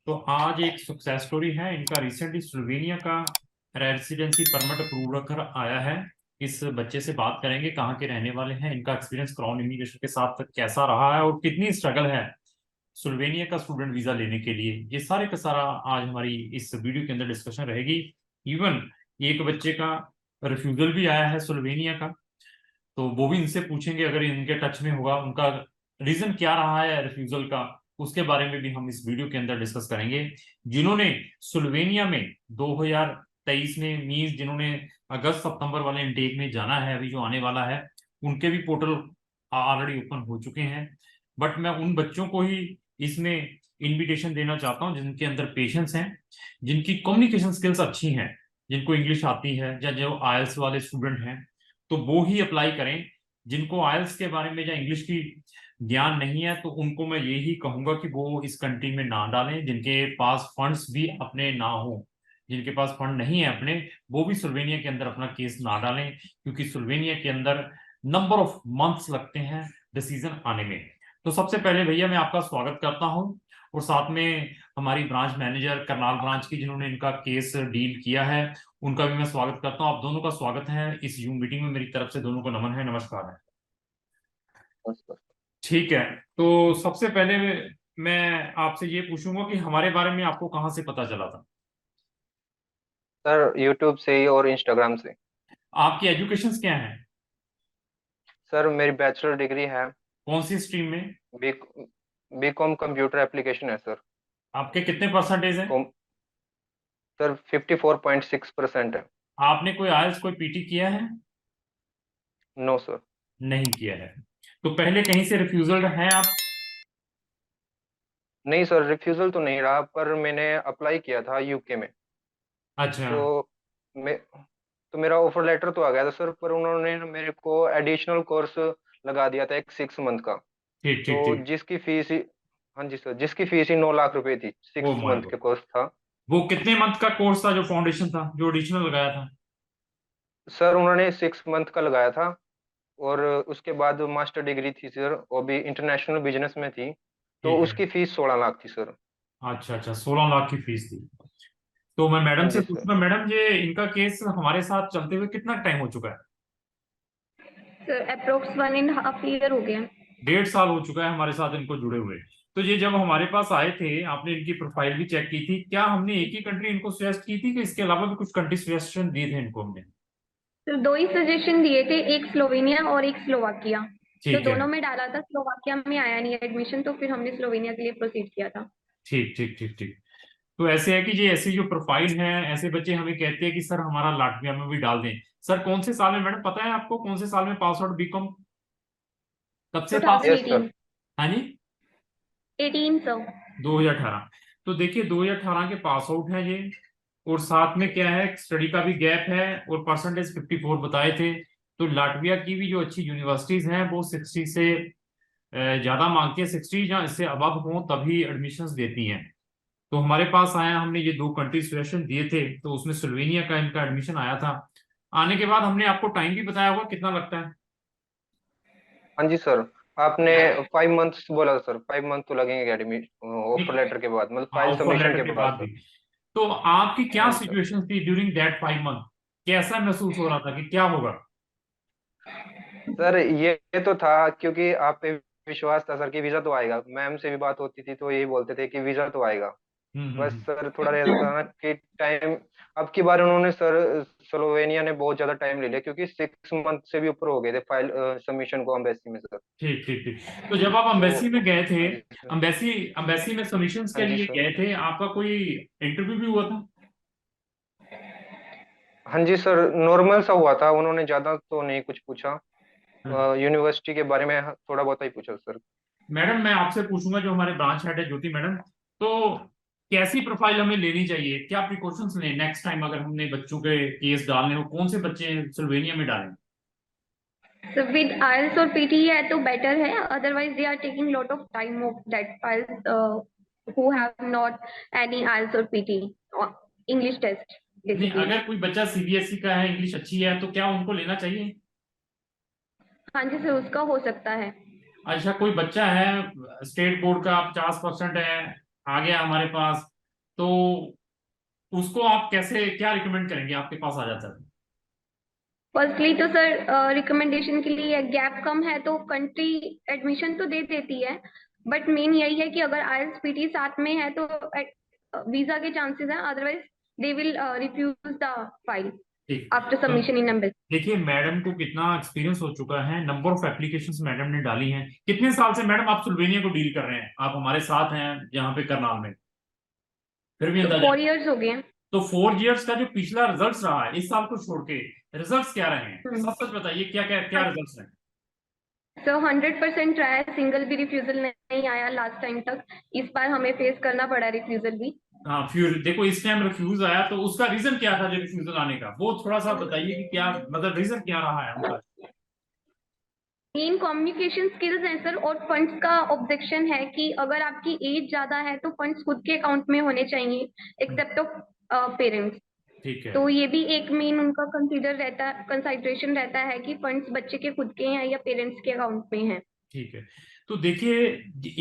तो आज एक सक्सेस स्टोरी है इनका। रिसेंटली स्लोवेनिया का रेसिडेंसी परमिट अप्रूव कर आया है। इस बच्चे से बात करेंगे, कहाँ के रहने वाले हैं, इनका एक्सपीरियंस क्राउन इमिग्रेशन के साथ कैसा रहा है और कितनी स्ट्रगल है स्लोवेनिया का स्टूडेंट वीजा लेने के लिए। ये सारे का सारा आज हमारी इस वीडियो के अंदर डिस्कशन रहेगी। इवन एक बच्चे का रिफ्यूजल भी आया है स्लोवेनिया का, तो वो भी इनसे पूछेंगे, अगर इनके टच में होगा उनका रीजन क्या रहा है रिफ्यूजल का, उसके बारे में भी हम इस वीडियो के अंदर डिस्कस करेंगे। जिन्होंने स्लोवेनिया में 2023 में मीन्स जिन्होंने अगस्त सितंबर वाले इनटेक में जाना है, अभी जो आने वाला है, उनके भी पोर्टल ऑलरेडी ओपन हो चुके हैं। बट मैं उन बच्चों को ही इसमें इनविटेशन देना चाहता हूं जिनके अंदर पेशेंस हैं, जिनकी कम्युनिकेशन स्किल्स अच्छी हैं, जिनको इंग्लिश आती है, या जो आयल्स वाले स्टूडेंट हैं तो वो ही अप्लाई करें। जिनको आयल्स के बारे में या इंग्लिश की ज्ञान नहीं है तो उनको मैं यही कहूंगा कि वो इस कंट्री में ना डालें। जिनके पास फंड्स भी अपने ना हो, जिनके पास फंड नहीं है अपने, वो भी स्लोवेनिया के अंदर अपना केस ना डालें, क्योंकि स्लोवेनिया के अंदर नंबर ऑफ मंथ्स लगते हैं डिसीजन आने में। तो सबसे पहले भैया मैं आपका स्वागत करता हूं, और साथ में हमारी ब्रांच मैनेजर करनाल ब्रांच की जिन्होंने इनका केस डील किया है, उनका भी मैं स्वागत करता हूँ। आप दोनों का स्वागत है इस जूम मीटिंग में, मेरी तरफ से दोनों को नमन है, नमस्कार है। ठीक है, तो सबसे पहले मैं आपसे ये पूछूंगा कि हमारे बारे में आपको कहाँ से पता चला था। सर यूट्यूब से ही और इंस्टाग्राम से। आपकी एजुकेशंस क्या है? सर मेरी बैचलर डिग्री है। कौन सी स्ट्रीम में? बी बीकॉम कंप्यूटर एप्लीकेशन है सर। आपके कितने परसेंटेज है? कॉम सर 54.6% है। आपने कोई आयल्स कोई पीटी किया है? No sir. नहीं किया है। तो पहले कहीं से रिफ्यूजल है आप? नहीं सर, रिफ्यूजल तो नहीं रहा, पर मैंने अप्लाई किया था यूके में। अच्छा। तो मैं तो मेरा ऑफर लेटर तो आ गया था सर, पर उन्होंने मेरे को एडिशनल कोर्स लगा दिया था एक 6 मंथ का। ठीक ठीक तो ठीक। जिसकी फीस ही हाँ जी सर, जिसकी फीस ही 9 लाख रुपए थी। ओ 6 मंथ माय गॉड। के कोर्स था। वो कितने मंथ का कोर्स था जो फाउंडेशन था जो एडिशनल लगाया था? सर उन्होंने 6 मंथ का लगाया था, और उसके बाद मास्टर डिग्री थी सर, वो भी इंटरनेशनल बिजनेस में थी। तो ठीक है। उसकी फीस 16 लाख थी सर। अच्छा अच्छा, 16 लाख की फीस थी। तो मैं मैडम हाँ से जी सर। पूछूंगा, मैडम ये इनका केस हमारे साथ चलते हुए कितना टाइम हो चुका है? सर अप्रोक्स 1.5 ईयर हो गया। 1.5 साल हो चुका है हमारे साथ इनको जुड़े हुए। तो ये जब हमारे पास आए थे, आपने इनकी प्रोफाइल भी चेक की थी क्या? हमने एक ही कंट्री इनको सजेस्ट की थी कि इसके अलावा भी कुछ कंट्री सजेशन दिए थे इनको हमने? सर दो ही सजेशन दिए थे, एक स्लोवेनिया और एक स्लोवाकिया। तो ठीक है। दोनों में डाला था, स्लोवाकिया में आया नहीं एडमिशन, तो फिर हमने स्लोवेनिया के लिए प्रोसीड किया था। ठीक ठीक ठीक ठीक। तो ऐसे है कि ये ऐसी जो प्रोफाइल है, ऐसे बच्चे हमें कहते हैं कि सर हमारा लाटविया में भी डाल दें। सर कौन से साल में, मैडम पता है आपको कौन से साल में पास आउट बीकॉम? कब से पास? Yes sir. 2018। हाँ जी। 18 सर। 2018। तो देखिए 2018 के पास आउट हैं ये, और साथ में क्या है, स्टडी का भी गैप है, और परसेंटेज 54 बताए थे। तो लाटविया की भी जो अच्छी यूनिवर्सिटीज हैं वो 60 से ज्यादा मांगती है, 60 या इससे अबव हो तभी एडमिशन्स देती हैं। तो हमारे पास आया, हमने ये दो कंट्री सजेशन दिए थे, तो उसमें स्लोवेनिया का इनका एडमिशन आया था। आने के बाद हमने आपको टाइम भी बताया होगा कितना लगता है। हाँ जी सर। आपने 5 मंथ्स बोला सर, 5 मंथ तो लगेंगे एडमिशन ऑफर ठीक। लेटर के बाद, मतलब हाँ, फाइल ऑफर सबमिशन लेटर के के बाद बाद भी। सर। तो आपकी क्या हाँ जी सर। सिचुएशन थी ड्यूरिंग दैट 5 मंथ? कैसा महसूस हो रहा था कि क्या होगा? सर ये तो था, क्योंकि आप पे विश्वास था सर कि वीजा तो आएगा। मैम से भी बात होती थी तो यही बोलते थे कि वीजा तो आएगा। बस हम्म। सर थोड़ा रहता था ना कि टाइम। अब की बार उन्होंने सर, स्लोवेनिया ने बहुत ज्यादा टाइम ले लिया, क्योंकि 6 मंथ से भी ऊपर हो गए थे फाइल सबमिशन को एम्बेसी में सर। ठीक ठीक ठीक। तो जब आप अम्बेसी में तो गए थे, हाँ जी सर। अम्बेसी अम्बेसी में सबमिशंस हाँ के जी लिए सर। गए थे, आपका कोई इंटरव्यू भी हुआ था? हाँ जी सर, नॉर्मल सा हुआ था, उन्होंने ज्यादा तो नहीं कुछ पूछा। हाँ। यूनिवर्सिटी के बारे में थोड़ा बहुत ही पूछा सर। मैडम मैं आपसे पूछूंगा, जो हमारे ब्रांच हेड है ज्योति मैडम, तो कैसी प्रोफाइल हमें लेनी चाहिए, क्या प्रिकॉशंस लें नेक्स्ट टाइम अगर हमने बच्चों के केस डालने हो, कौन से बच्चे स्लोवेनिया में डालें? सर विद आइल्स और पीटी है तो बेटर है, otherwise they are taking lot of time of that aisles who have not any IELTS or PT or English test नहीं, basically। अगर कोई बच्चा सीबीएसई का है, इंग्लिश अच्छी है, तो क्या उनको लेना चाहिए? हाँ जी सर, उसका हो सकता है। अच्छा, कोई बच्चा है स्टेट बोर्ड का 50% है, आ गया हमारे पास, तो उसको आप कैसे क्या रिकमेंड करेंगे, आपके पास आ जाता है? फर्स्टली तो सर रिकमेंडेशन के लिए गैप कम है तो कंट्री एडमिशन तो दे देती है, बट मेन यही है कि अगर आईएलटीएस पीटी साथ में है तो वीजा के चांसेस हैं, otherwise they will refuse the file ठीक। आफ्टर तो सबमिशन इन एम्बेसी। देखिए मैडम को कितना एक्सपीरियंस हो चुका है, नंबर ऑफ एप्लीकेशंस मैडम ने डाली हैं। कितने साल से मैडम आप सुल्वेनिया को डील कर रहे हैं, आप हमारे साथ हैं यहाँ पे करनाल में, फिर भी तो अंदाजा। 4 इयर्स हो गए हैं। तो 4 इयर्स का जो पिछला रिजल्ट रहा है इस साल को छोड़ के, रिजल्ट्स क्या रहे हैं, हम्म। सच सच बताइए, क्या क्या क्या रिजल्ट्स रहे हैं? सो 100% रहा है, सिंगल भी रिफ्यूजल नहीं आया लास्ट टाइम तक। इस बार हमें फेस करना पड़ा रिफ्यूजल भी। हाँ, फिर देखो इस टाइम रिफ्यूज आया तो उसका रीजन क्या था जो रिफ्यूजल आने का, वो थोड़ा सा बताइए कि क्या मतलब रीजन क्या रहा है उनका। मेन कम्युनिकेशन स्किल्स हैं सर, और फंड्स का ऑब्जेक्शन है कि अगर आपकी एज ज्यादा है तो फंड्स खुद के अकाउंट में होने चाहिए एक्सेप्ट ऑफ पेरेंट्स। ठीक है। तो ये भी एक मेन उनका कंसिडरेशन रहता है कि फंड्स बच्चे के खुद के हैं या पेरेंट्स के अकाउंट में हैं। ठीक है। तो देखिए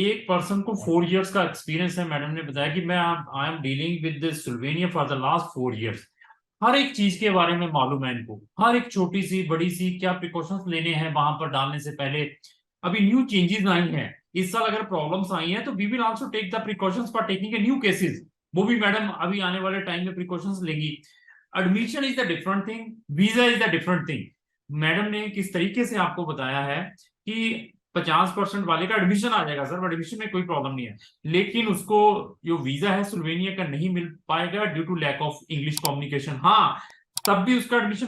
एक पर्सन को 4 इयर्स का एक्सपीरियंस है, मैडम ने बताया कि मैं आई एम डीलिंग विद सुल्वेनिया फॉर द लास्ट 4 इयर्स। हर एक चीज के बारे में मालूम है इनको, हर एक छोटी सी बड़ी सी क्या प्रिकॉशंस लेने हैं वहां पर डालने से पहले। अभी न्यू चेंजेस आई हैं इस साल, अगर प्रॉब्लम्स आई हैं तो we will also take the precautions for taking a new cases. वो भी मैडम अभी आने वाले टाइम में प्रिकॉशंस लेंगी। Admission is the different thing, visa is the different thing. Madam ने किस तरीके से आपको बताया है कि 50% वाले का एडमिशन आ जाएगा सर, एडमिशन में कोई प्रॉब्लम नहीं है, लेकिन उसको जो वीजा है सुल्वेनिया का नहीं मिल पाएगा due to lack of English communication. हाँ, तब भी उसका एडमिशन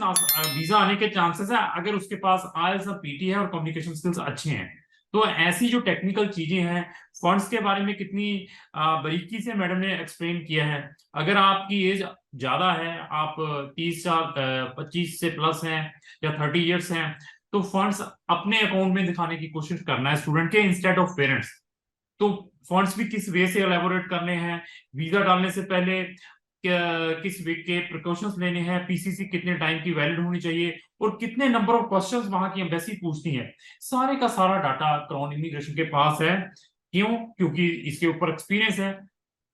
वीजा आने के चांसेस है अगर उसके पास आईएलटीएस और पीटी है और कम्युनिकेशन स्किल्स अच्छे हैं। तो ऐसी जो टेक्निकल चीजें हैं, फंड्स के बारे में कितनी बारीकी से मैडम ने एक्सप्लेन किया है। अगर आपकी एज ज्यादा है, आप 30 साल 25 से प्लस हैं या 30 इयर्स हैं, तो फंड्स अपने अकाउंट में दिखाने की कोशिश करना है स्टूडेंट के इंस्टेड ऑफ पेरेंट्स। तो फंड्स भी किस वे से एलेबोरेट करने हैं, वीजा डालने से पहले किस वे के प्रिकॉशंस लेने हैं, पीसीसी कितने टाइम की वैलिड होनी चाहिए, और कितने नंबर ऑफ क्वेश्चंस वहां की एम्बेसी पूछती है, सारे का सारा डाटा क्राउन इमिग्रेशन के पास है। क्यों? क्योंकि इसके ऊपर एक्सपीरियंस है,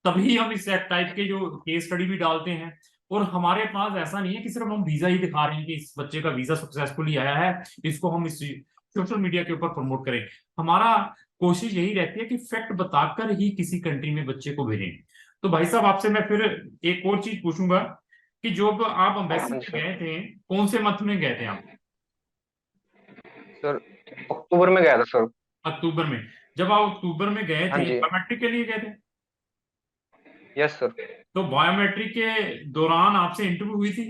तभी हम इस टाइप के जो केस स्टडी भी डालते हैं। और हमारे पास ऐसा नहीं है कि सिर्फ हम वीजा ही दिखा रहे हैं कि इस बच्चे का वीजा सक्सेसफुली आया है, इसको हम इस सोशल मीडिया के ऊपर प्रमोट करें। हमारा कोशिश यही रहती है कि फैक्ट बताकर ही किसी कंट्री में बच्चे को भेजें। तो भाई साहब आपसे मैं फिर एक और चीज पूछूंगा कि जब आप अम्बेसी हाँ में जी सर। गए थे, कौन से मंथ में गए थे आप? सर अक्टूबर में गया था सर। अक्टूबर में। जब आप अक्टूबर में गए हाँ थे जी। बायोमेट्रिक के लिए गए थे, यस सर। तो बायोमेट्रिक के दौरान आपसे इंटरव्यू हुई थी?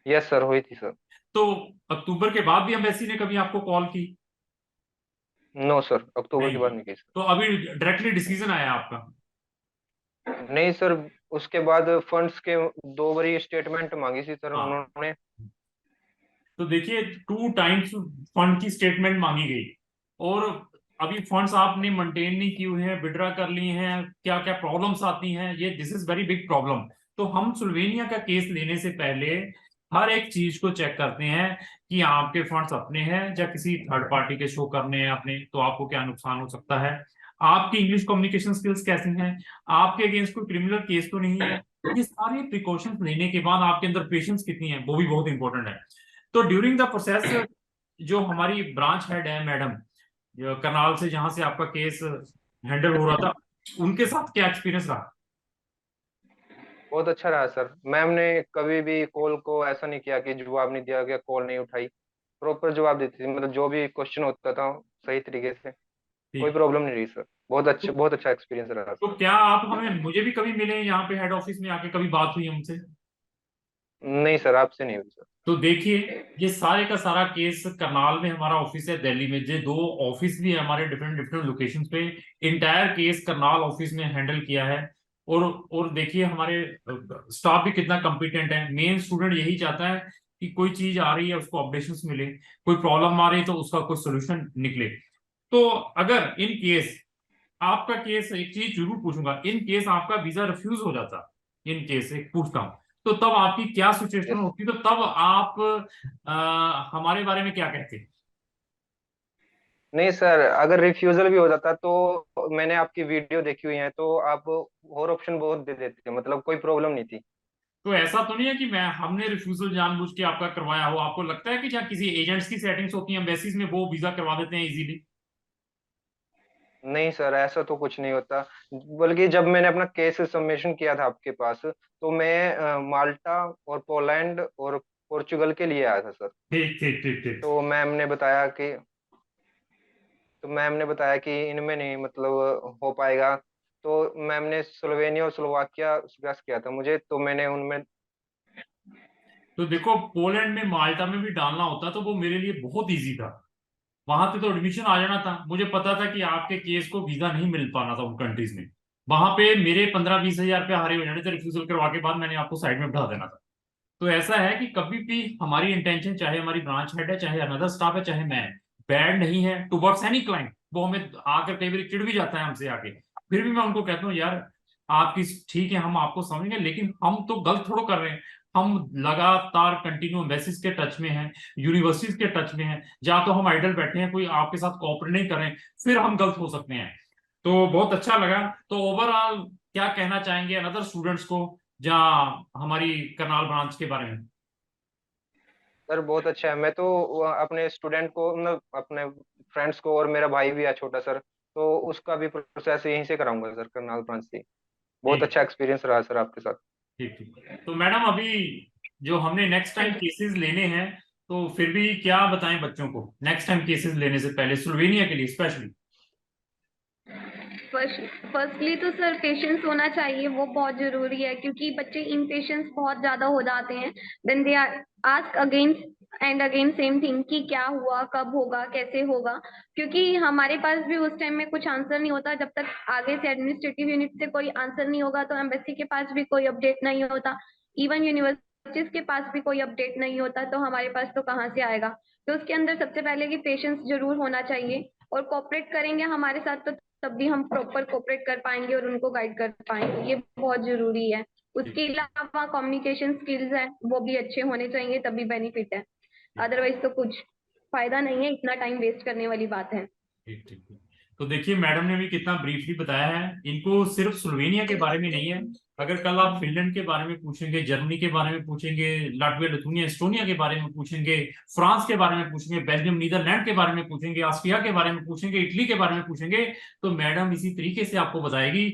यस सर, हुई थी सर। तो अक्टूबर के बाद भी एम्बेसी ने कभी आपको कॉल की? नो सर, अक्टूबर नहीं के की। बाद नहीं की तो अभी डायरेक्टली डिसीजन आया आपका? सर। नहीं सर, उसके बाद फंड्स के 2 बारी स्टेटमेंट मांगी थी सर हाँ, उन्होंने। तो देखिए 2 टाइम्स फंड की स्टेटमेंट मांगी गई, और अभी फंड्स आपने मेंटेन नहीं किए हुए हैं, विड्रा कर लिए हैं, क्या क्या प्रॉब्लम्स आती हैं, ये this is very big problem. तो हम सुल्वेनिया का केस लेने से पहले हर एक चीज को चेक करते हैं कि आपके फंड्स अपने हैं या किसी थर्ड पार्टी के शो करने हैं अपने, तो आपको क्या नुकसान हो सकता है, आपकी इंग्लिश कम्युनिकेशन स्किल्स कैसी हैं, आपके अगेंस्ट कोई क्रिमिनल केस तो नहीं है। ये सारे प्रिकॉशंस लेने के बाद आपके अंदर पेशेंस कितनी है वो भी बहुत इंपॉर्टेंट है। तो ड्यूरिंग द प्रोसेस जो हमारी ब्रांच हेड है मैडम, जो करनाल से जहां से आपका केस हैंडल हो रहा था, उनके साथ क्या एक्सपीरियंस रहा? बहुत अच्छा रहा सर। मैम ने कभी भी कॉल को ऐसा नहीं किया कि जवाब नहीं दिया गया, कॉल नहीं उठाई। प्रॉपर जवाब देती थी, मतलब जो भी क्वेश्चन होता था सही तरीके से। कोई ठीक। प्रॉब्लम नहीं रही सर। तो, बहुत अच्छा एक्सपीरियंस रहा तो सर। क्या आप हमें मुझे भी कभी मिले यहाँ पे हेड ऑफिस में आके, कभी बात हुई हमसे? नहीं सर, आपसे नहीं हुई सर। तो देखिए ये सारे का सारा केस करनाल में हमारा ऑफिस है, दिल्ली में ये 2 ऑफिस भी है हमारे डिफरेंट डिफरेंट लोकेशंस पे। इंटायर केस करनाल ऑफिस ने हैंडल किया है। और देखिए हमारे स्टाफ भी कितना कॉम्पिटेंट है। मेन स्टूडेंट यही चाहता है कि कोई चीज आ रही है उसको अपडेशंस मिले, कोई प्रॉब्लम आ रही है तो उसका कोई सोल्यूशन निकले। तो अगर इन केस आपका केस, एक चीज जरूर पूछूंगा, इन केस आपका वीजा रिफ्यूज हो जाता, इन केस एक पूछता हूँ, तो तब आपकी क्या सिचुएशन यस। होती, तो तब आप हमारे बारे में क्या कहते? नहीं सर, अगर रिफ्यूजल भी हो जाता तो मैंने आपकी वीडियो देखी हुई है, तो आप और ऑप्शन बहुत दे देते, मतलब कोई प्रॉब्लम नहीं थी। तो ऐसा तो नहीं है कि मैं हमने रिफ्यूजल जानबूझ के आपका करवाया हो? आपको लगता है कि जहाँ किसी एजेंट्स की सेटिंग्स होती हैं एम्बेसीज में, वो वीजा करवा देते हैं इजीली? नहीं सर, ऐसा तो कुछ नहीं होता। बल्कि जब मैंने अपना केस सबमिशन किया था आपके पास, तो मैं माल्टा और पोलैंड और पोर्चुगल के लिए आया था सर। ठीक ठीक ठीक ठीक। तो मैम ने बताया कि तो मैम ने बताया कि इनमें नहीं, मतलब हो पाएगा। तो मैम ने स्लोवेनिया और स्लोवाकिया सजेस्ट किया था मुझे, तो मैंने उनमें। तो देखो, पोलैंड में माल्टा में भी डालना होता तो वो मेरे लिए बहुत इजी था। वहां पे तो एडमिशन आ जाना था। मुझे पता था कि आपके केस को वीजा नहीं मिल पाना था उन कंट्रीज में। वहां पे मेरे 15-20 हजार रुपये हारे हो जाने थे रिफ्यूजल करवा के बाद, मैंने आपको साइड में बिठा देना था। तो ऐसा है कि कभी भी हमारी इंटेंशन, चाहे हमारी ब्रांच हेड है, चाहे अनदर स्टाफ है, चाहे मैं, बैड नहीं है टुवर्ड्स एनी क्लाइंट। वो हमें आकर कई बार चिढ़ भी जाता है हमसे आके। फिर भी मैं उनको कहता हूँ, यार आपकी ठीक है, हम आपको समझेंगे, लेकिन हम तो गलत थोड़ा कर रहे हैं। हम लगातार कंटिन्यू एम्बेसीज के टच में हैं, यूनिवर्सिटीज के टच में हैं। जहाँ तो हम आइडल बैठे हैं, कोई आपके साथ कोऑपरेट नहीं कर रहे हैं, फिर हम गलत हो सकते हैं। तो बहुत अच्छा लगा। तो ओवरऑल क्या कहना चाहेंगे अनदर स्टूडेंट्स को, जहाँ हमारी करनाल ब्रांच के बारे में? सर बहुत अच्छा है। मैं तो अपने स्टूडेंट को, मतलब अपने फ्रेंड्स को, और मेरा भाई भी है छोटा सर, तो उसका भी प्रोसेस यहीं से कराऊंगा सर, करनाल ब्रांच से। बहुत ठीक अच्छा एक्सपीरियंस रहा सर आपके साथ। ठीक ठीक। तो मैडम, अभी जो हमने नेक्स्ट हाँ टाइम जी। केसेस लेने हैं, तो फिर भी क्या बताएं बच्चों को नेक्स्ट टाइम केसेस लेने से पहले, स्लोवेनिया के लिए स्पेशली? फर्स्टली तो सर पेशेंस होना चाहिए, वो बहुत जरूरी है, क्योंकि बच्चे इम्पेशेंस बहुत ज्यादा हो जाते हैं। Then they are ask again and again same thing कि क्या हुआ, कब होगा, कैसे होगा। क्योंकि हमारे पास भी उस टाइम में कुछ आंसर नहीं होता, जब तक आगे से एडमिनिस्ट्रेटिव यूनिट से कोई आंसर नहीं होगा, तो एम्बेसी के पास भी कोई अपडेट नहीं होता, इवन यूनिवर्सिटीज के पास भी कोई अपडेट नहीं होता, तो हमारे पास तो कहाँ से आएगा। तो उसके अंदर सबसे पहले कि पेशेंस जरूर होना चाहिए, और कोऑपरेट करेंगे हमारे साथ, तो तभी हम प्रॉपर कोऑपरेट कर पाएंगे और उनको गाइड कर पाएंगे, ये बहुत जरूरी है। उसके अलावा कम्युनिकेशन स्किल्स है, वो भी अच्छे होने चाहिए, तभी बेनिफिट है। अदरवाइज तो कुछ फायदा नहीं है, इतना टाइम वेस्ट करने वाली बात है। ठीक ठीक ठीक। तो देखिए, मैडम ने भी कितना ब्रीफली बताया है। इनको सिर्फ स्लोवेनिया के बारे में नहीं है, अगर कल आप फिनलैंड के बारे में पूछेंगे, जर्मनी के बारे में पूछेंगे, लाटविया लिथुनिया एस्टोनिया के बारे में पूछेंगे, फ्रांस के बारे में पूछेंगे, बेल्जियम नीदरलैंड के बारे में पूछेंगे, ऑस्ट्रिया के बारे में पूछेंगे, इटली के बारे में पूछेंगे, तो मैडम इसी तरीके से आपको बताएगी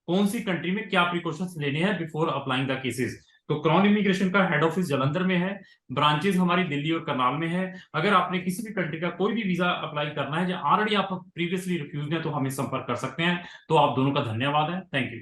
कौन सी कंट्री में क्या प्रिकॉशंस लेने हैं बिफोर अप्लाइंग द केसेस। तो क्राउन इमिग्रेशन का हेड ऑफिस जलंधर में है, ब्रांचेस हमारी दिल्ली और करनाल में है। अगर आपने किसी भी कंट्री का कोई भी वीजा अप्लाई करना है, जो ऑलरेडी आप प्रीवियसली रिफ्यूज हैं, तो हमें संपर्क कर सकते हैं। तो आप दोनों का धन्यवाद है। Thank you.